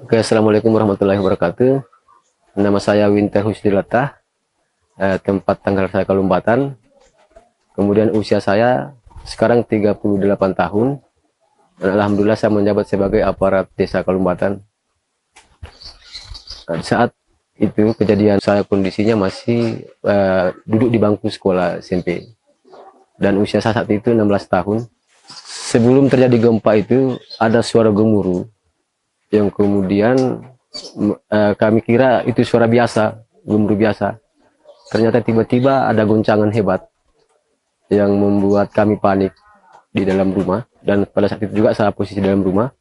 Oke, Assalamualaikum warahmatullahi wabarakatuh. Nama saya Winter Husnilata, tempat tanggal saya Kalumpatan. Kemudian usia saya sekarang 38 tahun. Dan alhamdulillah saya menjabat sebagai aparat desa Kalumpatan. Saat itu kejadian saya kondisinya masih duduk di bangku sekolah SMP. Dan usia saya saat itu 16 tahun. Sebelum terjadi gempa itu ada suara gemuruh yang kemudian kami kira itu suara biasa, gemuruh biasa. Ternyata tiba-tiba ada goncangan hebat yang membuat kami panik di dalam rumah. Dan pada saat itu juga saya posisi dalam rumah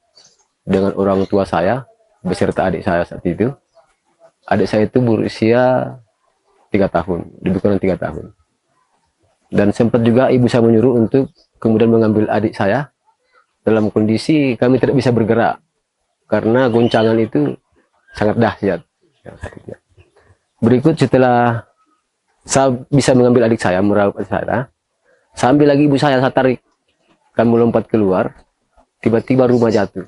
dengan orang tua saya beserta adik saya saat itu. Adik saya itu berusia 3 tahun, lebih kurang 3 tahun. Dan sempat juga ibu saya menyuruh untuk kemudian mengambil adik saya dalam kondisi kami tidak bisa bergerak karena goncangan itu sangat dahsyat. Berikut setelah saya bisa mengambil adik saya, merawat saya ambil lagi ibu saya tarik, kami melompat keluar, tiba-tiba rumah jatuh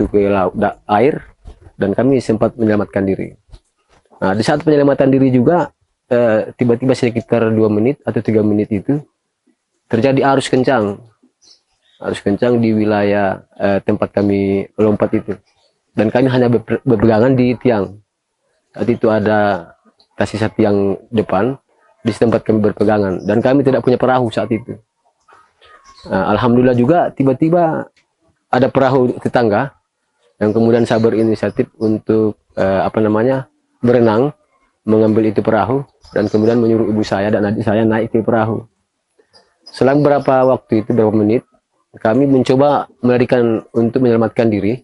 ke laut, air, dan kami sempat menyelamatkan diri. Nah, di saat penyelamatan diri juga tiba-tiba sekitar 2 menit atau 3 menit itu terjadi arus kencang di wilayah tempat kami lompat itu, dan kami hanya berpegangan di tiang. Saat itu ada tersisa tiang depan di tempat kami berpegangan, dan kami tidak punya perahu saat itu. Alhamdulillah juga tiba-tiba ada perahu tetangga yang kemudian saya berinisiatif untuk berenang mengambil itu perahu, dan kemudian menyuruh ibu saya dan adik saya naik ke perahu. Selang beberapa waktu itu, beberapa menit, kami mencoba melarikan untuk menyelamatkan diri,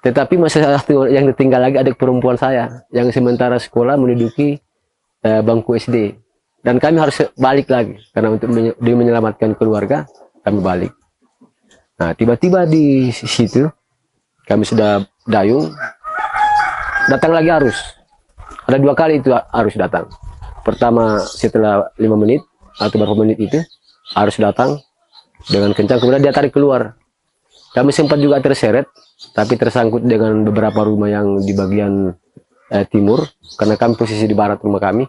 tetapi masih satu yang ditinggal lagi adik perempuan saya yang sementara sekolah menduduki bangku SD, dan kami harus balik lagi karena untuk menyelamatkan keluarga kami balik. Nah, tiba-tiba di situ kami sudah dayung, datang lagi arus. Ada 2 kali itu arus datang. Pertama setelah 5 menit atau beberapa menit itu arus datang dengan kencang, kemudian dia tarik keluar. Kami sempat juga terseret, tapi tersangkut dengan beberapa rumah yang di bagian timur, karena kami posisi di barat rumah kami.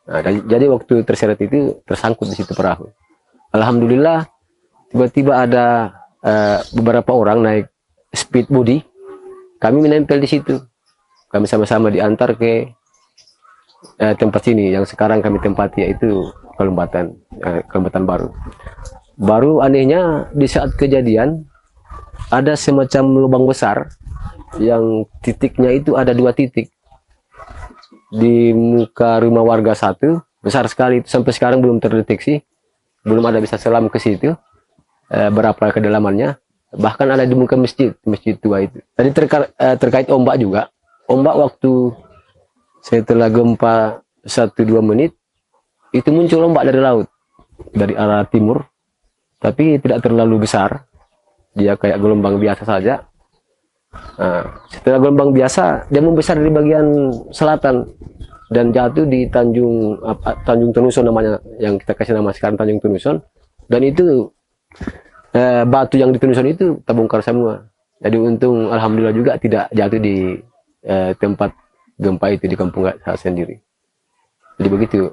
Nah, jadi waktu terseret itu tersangkut di situ perahu. Alhamdulillah tiba-tiba ada beberapa orang naik speed body, kami menempel di situ. Kami sama-sama diantar ke tempat sini yang sekarang kami tempati, yaitu Kalumpatan Baru anehnya di saat kejadian ada semacam lubang besar yang titiknya itu ada 2 titik di muka rumah warga satu, besar sekali, sampai sekarang belum terdeteksi, belum ada bisa selam ke situ berapa kedalamannya. Bahkan ada di muka masjid tua itu. Tadi terkait ombak juga, ombak waktu setelah gempa 1-2 menit itu muncul ombak dari laut, dari arah timur, tapi tidak terlalu besar, dia kayak gelombang biasa saja. Nah, setelah gelombang biasa dia membesar di bagian selatan dan jatuh di Tanjung Tenuson namanya, yang kita kasih nama sekarang Tanjung Tenuson. Dan itu batu yang di Tenuson itu terbongkar semua. Jadi untung alhamdulillah juga tidak jatuh di tempat gempa itu di kampung saya sendiri. Jadi begitu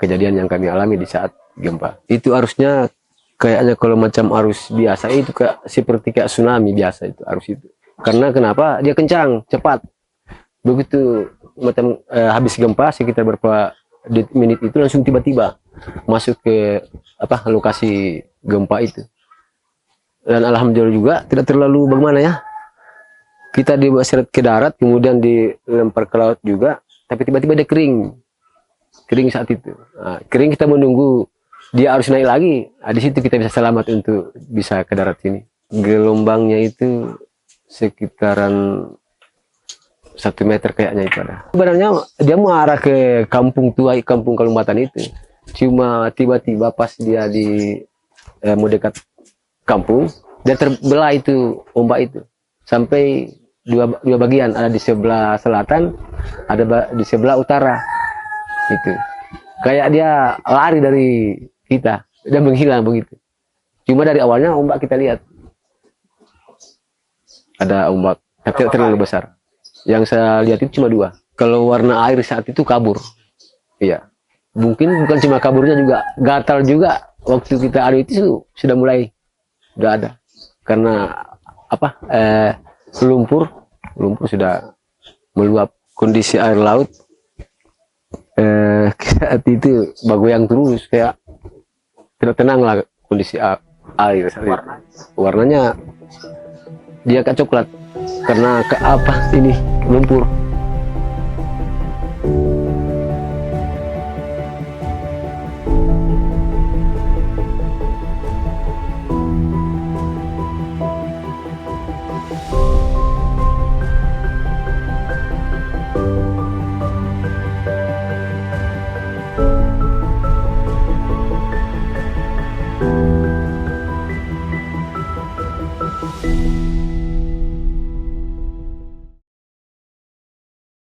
kejadian yang kami alami di saat gempa. Itu arusnya kayaknya kalau macam arus biasa itu seperti kayak tsunami biasa itu arus itu. Karena kenapa? Dia kencang, cepat. Begitu macam habis gempa sekitar beberapa menit itu langsung tiba-tiba masuk ke lokasi gempa itu. Dan alhamdulillah juga tidak terlalu bagaimana ya. Kita diseret ke darat, kemudian dilempar ke laut juga, tapi tiba-tiba dia kering saat itu. Nah, kering, kita menunggu dia harus naik lagi. Nah, di situ kita bisa selamat untuk bisa ke darat sini. Gelombangnya itu sekitaran 1 meter kayaknya itu ada. Sebenarnya dia mau arah ke kampung tua, kampung Kalumpatan itu. Cuma tiba-tiba pas dia mau dekat kampung, dia terbelah itu ombak itu sampai dua bagian, ada di sebelah selatan, ada di sebelah utara. Itu kayak dia lari dari kita, dia menghilang begitu. Cuma dari awalnya ombak kita lihat ada ombak tidak terlalu besar. Yang saya lihat itu cuma 2. Kalau warna air saat itu kabur. Iya. Mungkin bukan cuma kaburnya, juga gatal juga. Waktu kita ada itu sudah mulai, sudah ada. Karena apa? Lumpur sudah meluap. Kondisi air laut saat itu bergoyang terus, kayak tidak tenang lah kondisi air saat itu. Warnanya dia agak coklat karena apa ini lumpur.